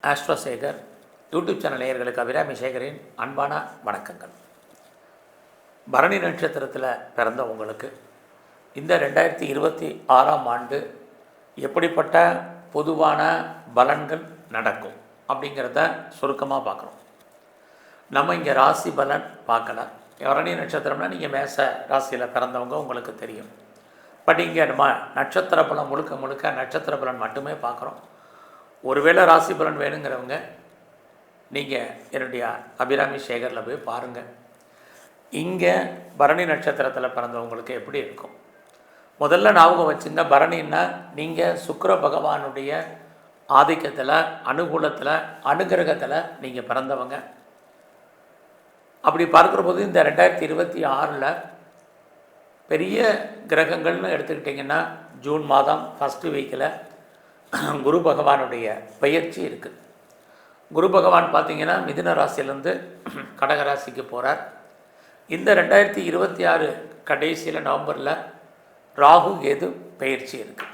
ஆஸ்ட்ரோசேகர் YouTube channel நேயர்களுக்கு அபிராமி சேகரின் அன்பான வணக்கங்கள். பரணி நட்சத்திரத்தில் பிறந்த உங்களுக்கு இந்த 2026ஆம் ஆண்டு எப்படிப்பட்ட பொதுவான பலன்கள் நடக்கும் அப்படிங்கிறத சுருக்கமாக பார்க்குறோம். நம்ம இங்கே ராசி பலன் பார்க்கலாம். பரணி நட்சத்திரம்னா நீங்கள் மேச ராசியில் பிறந்தவங்க உங்களுக்கு தெரியும். பட் இங்கே நம்ம நட்சத்திர பலன் முழுக்க நட்சத்திர பலன் மட்டுமே பார்க்குறோம். ஒருவேளை ராசி பலன் வேணுங்கிறவங்க நீங்கள் என்னுடைய அபிராமி சேகரில் போய் பாருங்கள். இங்கே பரணி நட்சத்திரத்தில் பிறந்தவங்களுக்கு எப்படி இருக்கும் முதல்ல ஞாபகம் வச்சுங்க. பரணின்னா நீங்கள் சுக்கிர பகவானுடைய ஆதிக்கத்தில், அனுகூலத்தில், அனுகிரகத்தில் நீங்கள் பிறந்தவங்க. அப்படி பார்க்குற போது இந்த 2026 பெரிய கிரகங்கள்னு எடுத்துக்கிட்டிங்கன்னா ஜூன் மாதம் ஃபஸ்ட்டு வீக்கில் குரு பகவானுடைய பயிற்சி இருக்குது. குரு பகவான் பார்த்திங்கன்னா மிதுன ராசியிலேருந்து கடக ராசிக்கு போகிறார். இந்த 2026 கடைசியில் நவம்பரில் ராகு கேது பயிற்சி இருக்குது.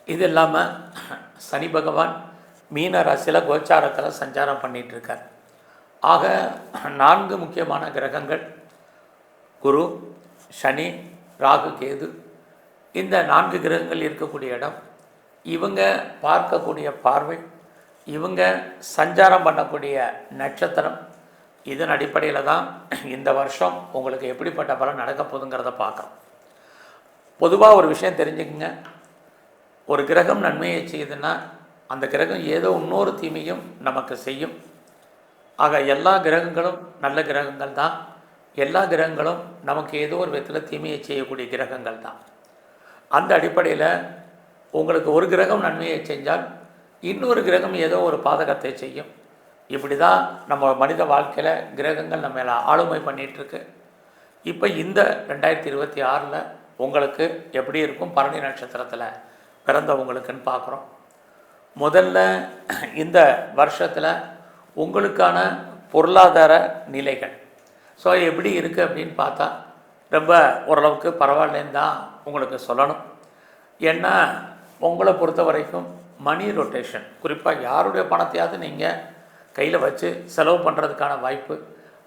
இது இல்லாமல் சனி பகவான் மீன ராசியில் கோச்சாரத்தில் சஞ்சாரம் பண்ணிகிட்ருக்கார். ஆக 4 முக்கியமான கிரகங்கள் குரு, சனி, ராகு, கேது, இந்த 4 கிரகங்கள் இருக்கக்கூடிய இடம், இவங்க பார்க்கக்கூடிய பார்வை, இவங்க சஞ்சாரம் பண்ணக்கூடிய நட்சத்திரம், இதன் அடிப்படையில் தான் இந்த வருஷம் உங்களுக்கு எப்படிப்பட்ட பலன் நடக்க போகுதுங்கிறத பார்க்குறோம். பொதுவாக ஒரு விஷயம் தெரிஞ்சுக்குங்க. ஒரு கிரகம் நன்மையை செய்யுதுன்னா அந்த கிரகம் ஏதோ இன்னொரு தீமையும் நமக்கு செய்யும். ஆக எல்லா கிரகங்களும் நல்ல கிரகங்கள் தான். எல்லா கிரகங்களும் நமக்கு ஏதோ ஒரு விதத்தில் தீமையை செய்யக்கூடிய கிரகங்கள் தான். அந்த அடிப்படையில் உங்களுக்கு ஒரு கிரகம் நன்மையை செஞ்சால் இன்னொரு கிரகம் ஏதோ ஒரு பாதகத்தை செய்யும். இப்படி தான் நம்ம மனித வாழ்க்கையில் கிரகங்கள் நம்ம மேலே ஆளுமை பண்ணிகிட்ருக்கு. இப்போ இந்த 2026 உங்களுக்கு எப்படி இருக்கும் பரணி நட்சத்திரத்தில் பிறந்தவங்களுக்குன்னு பார்க்குறோம். முதல்ல இந்த வருஷத்தில் உங்களுக்கான பொருளாதார நிலைகள் எப்படி இருக்குது அப்படின்னு பார்த்தா ரொம்ப ஓரளவுக்கு பரவாயில்லன்னு தான் உங்களுக்கு சொல்லணும். ஏன்னா உங்களை பொறுத்த வரைக்கும் மணி ரொட்டேஷன், குறிப்பாக யாருடைய பணத்தையாவது நீங்கள் கையில் வச்சு செலவு பண்ணுறதுக்கான வாய்ப்பு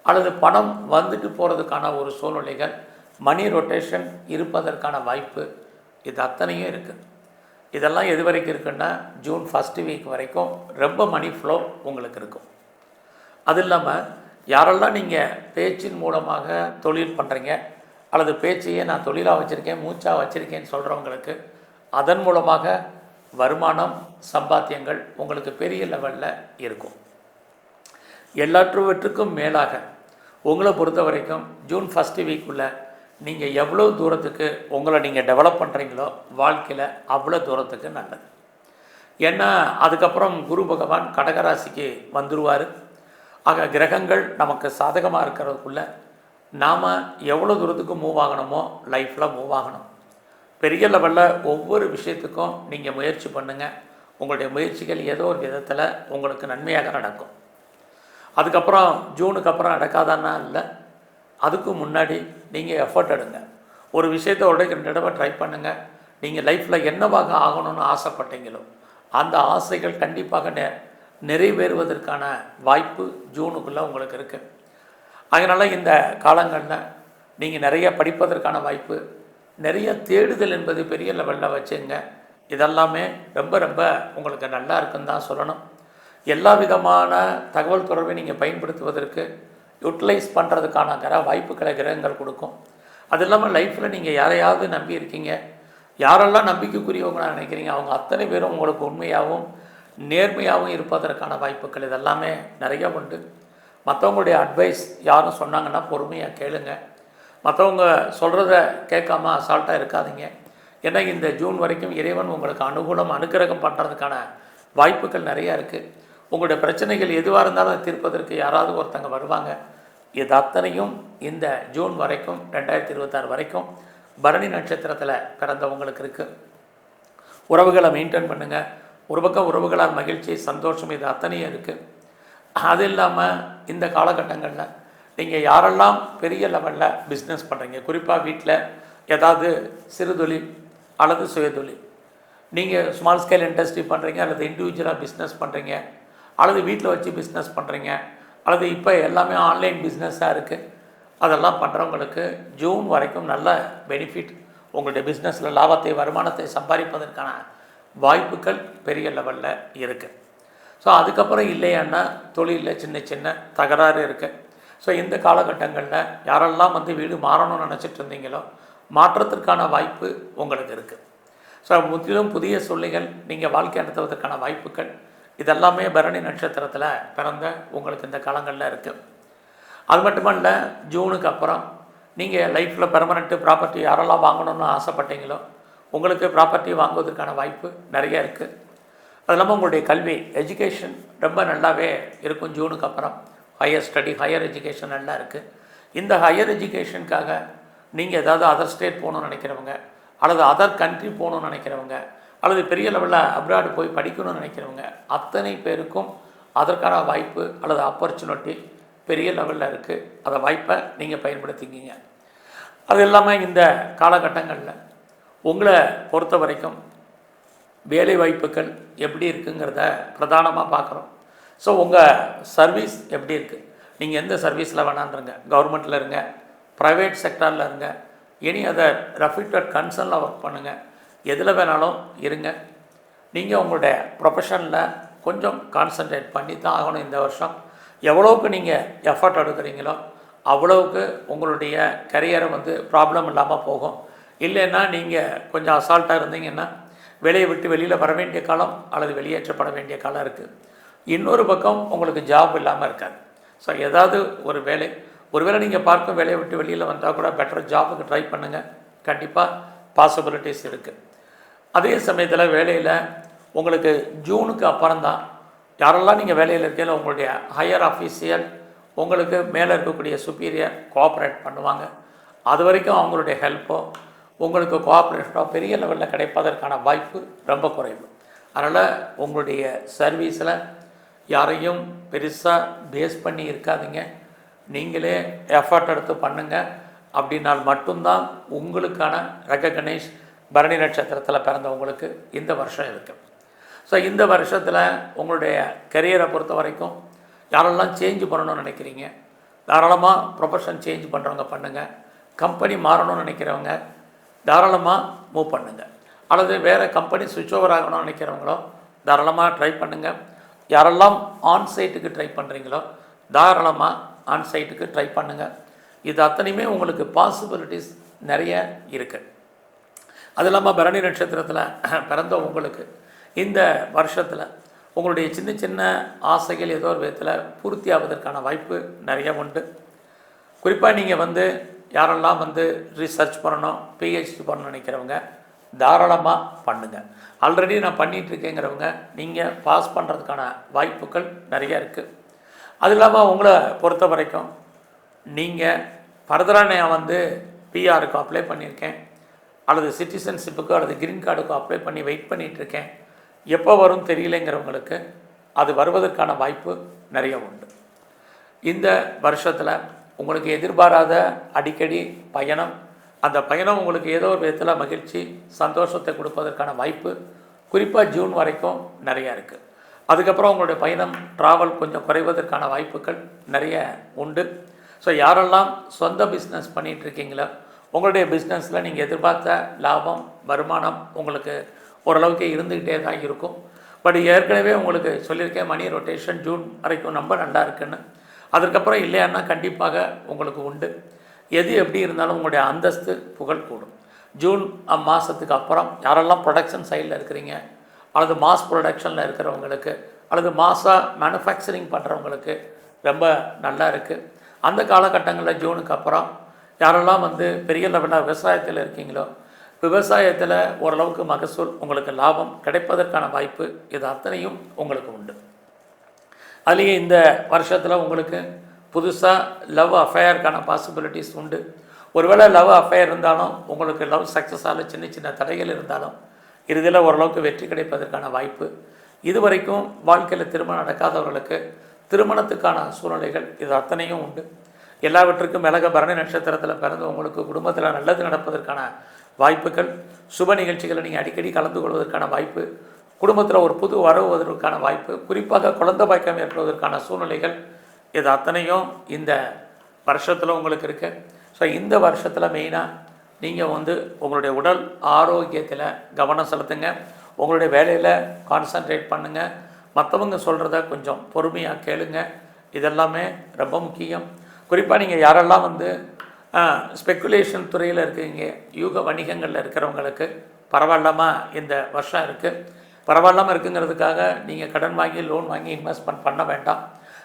அல்லது பணம் வந்துட்டு போகிறதுக்கான ஒரு சூழ்நிலைகள், மணி ரொட்டேஷன் இருப்பதற்கான வாய்ப்பு, இது அத்தனையும் இருக்குது. இதெல்லாம் எது வரைக்கும் இருக்குன்னா ஜூன் ஃபஸ்ட்டு வீக் வரைக்கும் ரொம்ப மணி ஃப்ளோ உங்களுக்கு இருக்கும். அது இல்லாமல் யாரெல்லாம் நீங்கள் பேச்சின் மூலமாக தொழில் பண்ணுறீங்க அல்லது பேச்சையே நான் தொழிலாக வச்சுருக்கேன், மூச்சாக வச்சுருக்கேன்னு சொல்கிறவங்களுக்கு அதன் மூலமாக வருமானம், சம்பாத்தியங்கள் உங்களுக்கு பெரிய லெவலில் இருக்கும். எல்லாற்றுவற்றுக்கும் மேலாக உங்களை பொறுத்த வரைக்கும் ஜூன் ஃபஸ்ட்டு வீக்குள்ளே நீங்கள் எவ்வளோ தூரத்துக்கு உங்களை நீங்கள் டெவலப் பண்ணுறீங்களோ வாழ்க்கையில் அவ்வளோ தூரத்துக்கு நல்லது. ஏன்னா அதுக்கப்புறம் குரு பகவான் கடகராசிக்கு வந்துடுவார். ஆக கிரகங்கள் நமக்கு சாதகமாக இருக்கிறதுக்குள்ளே நாம் எவ்வளோ தூரத்துக்கு மூவ் ஆகணுமோ லைஃப்பில் மூவ் ஆகணும். பெரிய லெவலில் ஒவ்வொரு விஷயத்துக்கும் நீங்கள் முயற்சி பண்ணுங்கள். உங்களுடைய முயற்சிகள் ஏதோ ஒரு விதத்தில் உங்களுக்கு நன்மையாக நடக்கும். அதுக்கப்புறம் ஜூனுக்கு அப்புறம் நடக்காதான்னா இல்லை, அதுக்கு முன்னாடி நீங்கள் எஃபர்ட் எடுங்க. ஒரு விஷயத்தை உடனே 2 தடவை ட்ரை பண்ணுங்கள். நீங்கள் லைஃப்பில் என்னவாக ஆகணும்னு ஆசைப்பட்டீங்களோ அந்த ஆசைகள் கண்டிப்பாக நிறைவேறுவதற்கான வாய்ப்பு ஜூனுக்குள்ளே உங்களுக்கு இருக்குது. அதனால் இந்த காலங்களில் நீங்கள் நிறைய படிப்பதற்கான வாய்ப்பு, நிறைய தேடுதல் என்பது பெரிய லெவலில் வச்சுங்க. இதெல்லாமே ரொம்ப உங்களுக்கு நல்லா இருக்குன்னு தான் சொல்லணும். எல்லா விதமான தகவல் தொடர்பை நீங்கள் பயன்படுத்துவதற்கு யூட்டிலைஸ் பண்ணுறதுக்கான வாய்ப்புகளை கிரகங்கள் கொடுக்கும். அது இல்லாமல் லைஃப்பில் நீங்கள் யாரையாவது நம்பி இருக்கீங்க, யாரெல்லாம் நம்பிக்கைக்குரியவங்க நினைக்கிறீங்க அவங்க அத்தனை பேரும் உங்களுக்கு உண்மையாகவும் நேர்மையாகவும் இருப்பதற்கான வாய்ப்புகள் இதெல்லாமே நிறைய உண்டு. மற்றவங்களுடைய அட்வைஸ் யாரும் சொன்னாங்கன்னா பொறுமையாக கேளுங்க. மற்றவங்க சொல்கிறத கேட்காம அசால்ட்டாக இருக்காதீங்க. ஏன்னா இந்த ஜூன் வரைக்கும் இறைவன் உங்களுக்கு அனுகிரகம் பண்ணுறதுக்கான வாய்ப்புகள் நிறையா இருக்குது. உங்களுடைய பிரச்சனைகள் எதுவாக இருந்தாலும் தீர்ப்பதற்கு யாராவது ஒருத்தங்க வருவாங்க. இது அத்தனையும் இந்த ஜூன் வரைக்கும் 2026 வரைக்கும் பரணி நட்சத்திரத்தில் பிறந்தவங்களுக்கு இருக்குது. உறவுகளை மெயின்டைன் பண்ணுங்கள். ஒரு பக்கம் உறவுகளால் மகிழ்ச்சி, சந்தோஷம், இது அத்தனையும் இருக்குது. அது இல்லாமல் இந்த காலகட்டங்களில் நீங்கள் யாரெல்லாம் பெரிய லெவலில் பிஸ்னஸ் பண்ணுறீங்க, குறிப்பாக வீட்டில் ஏதாவது சிறு தொழில் அல்லது சுயதொழில், நீங்கள் ஸ்மால் ஸ்கேல் இண்டஸ்ட்ரி பண்ணுறீங்க, அல்லது இண்டிவிஜுவலாக பிஸ்னஸ் பண்ணுறீங்க, அல்லது வீட்டில் வச்சு பிஸ்னஸ் பண்ணுறீங்க, அல்லது இப்போ எல்லாமே ஆன்லைன் பிஸ்னஸாக இருக்குது, அதெல்லாம் பண்ணுறவங்களுக்கு ஜூன் வரைக்கும் நல்ல பெனிஃபிட். உங்களுடைய பிஸ்னஸில் லாபத்தை வருமானத்தை சம்பாதிப்பதற்கான வாய்ப்புகள் பெரிய லெவலில் இருக்குது. ஸோ அதுக்கப்புறம் இல்லையான்னா தொழிலில் சின்ன சின்ன தகராறு இருக்குது. ஸோ இந்த காலகட்டங்களில் யாரெல்லாம் வீடு மாறணும்னு நினச்சிட்டு இருந்தீங்களோ மாற்றத்திற்கான வாய்ப்பு உங்களுக்கு இருக்குது. ஸோ முற்றிலும் புதிய சூழ்நிலைகள் நீங்கள் வாழ்க்கை நடத்துவதற்கான வாய்ப்புகள் இதெல்லாமே பரணி நட்சத்திரத்தில் பிறந்த உங்களுக்கு இந்த காலங்களில் இருக்குது. அது மட்டுமல்ல, ஜூனுக்கு அப்புறம் நீங்கள் லைஃப்பில் பெர்மனெண்ட்டு ப்ராப்பர்ட்டி யாரெல்லாம் வாங்கணும்னு ஆசைப்பட்டீங்களோ உங்களுக்கு ப்ராப்பர்ட்டி வாங்குவதற்கான வாய்ப்பு நிறைய இருக்குது. அது இல்லாமல் உங்களுடைய கல்வி எஜுகேஷன் ரொம்ப நல்லாவே இருக்கும். ஜூனுக்கு அப்புறம் ஹையர் ஸ்டடி, ஹையர் எஜுகேஷன் நல்லா இருக்குது. இந்த ஹையர் எஜுகேஷனுக்காக நீங்கள் ஏதாவது அதர் ஸ்டேட் போகணுன்னு நினைக்கிறவங்க, அல்லது அதர் கண்ட்ரி போகணுன்னு நினைக்கிறவங்க, அல்லது பெரிய லெவலில் அப்ராடு போய் படிக்கணும்னு நினைக்கிறவங்க அத்தனை பேருக்கும் அதற்கான வாய்ப்பு அல்லது ஆப்பர்ச்சுனிட்டி பெரிய லெவலில் இருக்குது. அந்த வாய்ப்பை நீங்கள் பயன்படுத்திக்கிங்க. அது இல்லாமல் இந்த காலகட்டங்களில் உங்களை பொறுத்த வரைக்கும் வேலை வாய்ப்புகள் எப்படி இருக்குங்கிறத பிரதானமாக பார்க்குறோம். ஸோ உங்கள் சர்வீஸ் எப்படி இருக்குது, நீங்கள் எந்த சர்வீஸில் வேணான்றங்க, கவர்மெண்ட்டில் இருங்க, ப்ரைவேட் செக்டாரில் இருங்க, எனி அதர் ரெப்யூட்டட் கன்சர்னில் ஒர்க் பண்ணுங்கள், எதில் வேணாலும் இருங்க. நீங்கள் உங்களுடைய ப்ரொஃபஷனில் கொஞ்சம் கான்சன்ட்ரேட் பண்ணி தான் ஆகணும். இந்த வருஷம் எவ்வளோவுக்கு நீங்கள் எஃபர்ட் எடுக்கிறீங்களோ அவ்வளோவுக்கு உங்களுடைய கரியரை ப்ராப்ளம் இல்லாமல் போகும். இல்லைன்னா நீங்கள் கொஞ்சம் அசால்ட்டாக இருந்தீங்கன்னா வேலையை விட்டு வெளியில் வர வேண்டிய காலம் அல்லது வெளியேற்றப்பட வேண்டிய காலம் இருக்குது. இன்னொரு பக்கம் உங்களுக்கு ஜாப் இல்லாமல் இருக்காது. ஸோ ஏதாவது ஒரு வேலை, ஒருவேளை நீங்கள் பார்க்கும் வேலையை விட்டு வெளியில் வந்தால் கூட பெட்டர் ஜாபுக்கு ட்ரை பண்ணுங்கள். கண்டிப்பாக பாசிபிலிட்டிஸ் இருக்குது. அதே சமயத்தில் வேலையில் உங்களுக்கு ஜூனுக்கு அப்புறம்தான் யாரெல்லாம் நீங்கள் வேலையில் இருக்கீங்களோ உங்களுடைய ஹையர் ஆஃபீஸியல் உங்களுக்கு மேலே இருக்கக்கூடிய சுப்பீரியர் கோஆப்ரேட் பண்ணுவாங்க. அது வரைக்கும் அவங்களுடைய ஹெல்ப்போ உங்களுக்கு கோஆப்ரேஷனோ பெரிய லெவலில் கிடைப்பதற்கான வாய்ப்பு ரொம்ப குறைவு. அதனால் உங்களுடைய சர்வீஸில் யாரையும் பெருசாக பேஸ் பண்ணி இருக்காதீங்க. நீங்களே எஃபர்ட் எடுத்து பண்ணுங்கள். அப்படின்னால் மட்டும்தான் உங்களுக்கான ரெகக்னைஸ் பரணி நட்சத்திரத்தில் பிறந்தவங்களுக்கு இந்த வருஷம் இருக்குது. ஸோ இந்த வருஷத்தில் உங்களுடைய கரியரை பொறுத்த வரைக்கும் யாரெல்லாம் சேஞ்ச் பண்ணணும்னு நினைக்கிறீங்க, தாராளமாக ப்ரொஃபஷன் சேஞ்ச் பண்ணுறவங்க பண்ணுங்கள். கம்பெனி மாறணும்னு நினைக்கிறவங்க தாராளமாக மூவ் பண்ணுங்கள். அல்லது வேறு கம்பெனி சுவிட்ச் ஓவர் ஆகணும்னு நினைக்கிறவங்களோ தாராளமாக ட்ரை பண்ணுங்கள். யாரெல்லாம் ஆன்சைட்டுக்கு ட்ரை பண்ணுறீங்களோ தாராளமாக ஆன்சைட்டுக்கு ட்ரை பண்ணுங்கள். இது அத்தனையுமே உங்களுக்கு பாசிபிலிட்டிஸ் நிறைய இருக்குது. அது இல்லாமல் பரணி நட்சத்திரத்தில் பிறந்த உங்களுக்கு இந்த வருஷத்தில் உங்களுடைய சின்ன சின்ன ஆசைகள் ஏதோ ஒரு விதத்தில் பூர்த்தி ஆவதற்கான வாய்ப்பு நிறைய உண்டு. குறிப்பாக நீங்கள் யாரெல்லாம் ரிசர்ச் பண்ணணும், பிஹெச்டி பண்ணணும்னு நினைக்கிறவங்க தாராளமாக பண்ணுங்கள். ஆல்ரெடி நான் பண்ணிகிட்ருக்கேங்கிறவங்க நீங்கள் பாஸ் பண்ணுறதுக்கான வாய்ப்புகள் நிறையா இருக்குது. அது இல்லாமல் உங்களை பொறுத்த வரைக்கும் நீங்கள் ஃபர்தராக நான் பிஆருக்கு அப்ளை பண்ணியிருக்கேன், அல்லது சிட்டிசன்ஷிப்புக்கு அல்லது க்ரீன் கார்டுக்கு அப்ளை பண்ணி வெயிட் பண்ணிகிட்ருக்கேன், எப்போ வரும் தெரியலைங்கிறவங்களுக்கு அது வருவதற்கான வாய்ப்பு நிறைய உண்டு. இந்த வருஷத்தில் உங்களுக்கு எதிர்பாராத அடிக்கடி பயணம், அந்த பயணம் உங்களுக்கு ஏதோ ஒரு விதத்தில் மகிழ்ச்சி சந்தோஷத்தை கொடுப்பதற்கான வாய்ப்பு குறிப்பாக ஜூன் வரைக்கும் நிறையா இருக்குது. அதுக்கப்புறம் உங்களுடைய பயணம் ட்ராவல் கொஞ்சம் குறைவதற்கான வாய்ப்புகள் நிறைய உண்டு. ஸோ யாரெல்லாம் சொந்த பிஸ்னஸ் பண்ணிகிட்ருக்கீங்களோ உங்களுடைய பிஸ்னஸில் நீங்கள் எதிர்பார்த்த லாபம் வருமானம் உங்களுக்கு ஓரளவுக்கு இருந்துக்கிட்டே தான் இருக்கும். பட் ஏற்கனவே உங்களுக்கு சொல்லியிருக்கேன் மணி ரொட்டேஷன் ஜூன் வரைக்கும் ரொம்ப நல்லா இருக்குன்னு. அதுக்கப்புறம் இல்லையான்னா கண்டிப்பாக உங்களுக்கு உண்டு. எது எப்படி இருந்தாலும் உங்களுடைய அந்தஸ்து புகழ் கூடும். ஜூன் மாதத்துக்கு அப்புறம் யாரெல்லாம் ப்ரொடக்ஷன் சைடில் இருக்கிறீங்க, அல்லது மாஸ் ப்ரொடக்ஷனில் இருக்கிறவங்களுக்கு, அல்லது மாஸாக மேனுஃபேக்சரிங் பண்ணுறவங்களுக்கு ரொம்ப நல்லா இருக்குது. அந்த காலகட்டங்களில் ஜூனுக்கு அப்புறம் யாரெல்லாம் பெரிய லெவலில் விவசாயத்தில் இருக்கீங்களோ விவசாயத்தில் ஓரளவுக்கு மகசூல் உங்களுக்கு லாபம் கிடைப்பதற்கான வாய்ப்பு இது அத்தனையும் உங்களுக்கு உண்டு. அதுலேயே இந்த வருஷத்தில் உங்களுக்கு புதுசாக லவ் அஃபேருக்கான பாசிபிலிட்டிஸ் உண்டு. ஒருவேளை லவ் அஃபேர் இருந்தாலும் உங்களுக்கு லவ் சக்ஸஸால் சின்ன சின்ன தடைகள் இருந்தாலும் இறுதியில் ஓரளவுக்கு வெற்றி கிடைப்பதற்கான வாய்ப்பு. இதுவரைக்கும் வாழ்க்கையில் திருமணம் நடக்காதவர்களுக்கு திருமணத்துக்கான சூழ்நிலைகள் இது அத்தனையும் உண்டு. எல்லாவற்றுக்கும் மிளக பரணி நட்சத்திரத்தில் பிறந்து உங்களுக்கு குடும்பத்தில் நல்லது நடப்பதற்கான வாய்ப்புகள், சுப நிகழ்ச்சிகளை நீங்கள் அடிக்கடி கலந்து கொள்வதற்கான வாய்ப்பு, குடும்பத்தில் ஒரு புது வருவதற்கான வாய்ப்பு, குறிப்பாக குழந்தை பாக்கியம் ஏற்படுவதற்கான சூழ்நிலைகள், இது அத்தனையும் இந்த வருஷத்தில் உங்களுக்கு இருக்குது. ஸோ இந்த வருஷத்தில் மெயினாக நீங்கள் உங்களுடைய உடல் ஆரோக்கியத்தில் கவனம் செலுத்துங்க. உங்களுடைய வேலையில் கான்சன்ட்ரேட் பண்ணுங்கள். மற்றவங்க சொல்கிறத கொஞ்சம் பொறுமையாக கேளுங்க. இதெல்லாமே ரொம்ப முக்கியம். குறிப்பாக நீங்கள் யாரெல்லாம் ஸ்பெக்குலேஷன் துறையில் இருக்கீங்க, யூக வணிகங்களில் இருக்கிறவங்களுக்கு பரவாயில்லாமல் இந்த வருஷம் இருக்குது. பரவாயில்லாமல் இருக்குங்கிறதுக்காக நீங்கள் கடன் வாங்கி லோன் வாங்கி இன்வெஸ்ட்மெண்ட் பண்ண வேண்டாம்.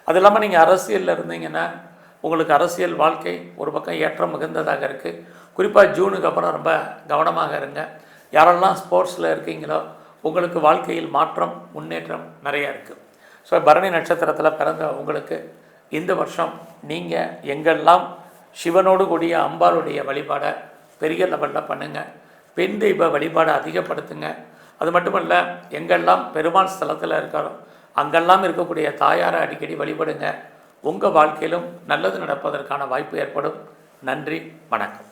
அது இல்லாமல் நீங்கள் அரசியலில் இருந்தீங்கன்னா உங்களுக்கு அரசியல் வாழ்க்கை ஒரு பக்கம் ஏற்றம் மிகுந்ததாக இருக்குது. குறிப்பாக ஜூனுக்கு அப்புறம் ரொம்ப கவனமாக இருங்க. யாரெல்லாம் ஸ்போர்ட்ஸில் இருக்கீங்களோ உங்களுக்கு வாழ்க்கையில் மாற்றம், முன்னேற்றம் நிறையா இருக்குது. ஸோ பரணி நட்சத்திரத்தில் பிறந்த உங்களுக்கு இந்த வருஷம் நீங்கள் எங்கெல்லாம் சிவனோடு கூடிய அம்பாளுடைய வழிபாடை பெரிய லெவலில் பண்ணுங்கள். பெண் தெய்வ வழிபாடை அதிகப்படுத்துங்க. அது மட்டுமல்ல, எங்கெல்லாம் பெருமாள் ஸ்தலத்தில் இருக்கிறோம் அங்கெல்லாம் இருக்கக்கூடிய தாயாரை அடிக்கடி வழிபடுங்க. உங்கள் வாழ்க்கையிலும் நல்லது நடப்பதற்கான வாய்ப்பு ஏற்படும். நன்றி, வணக்கம்.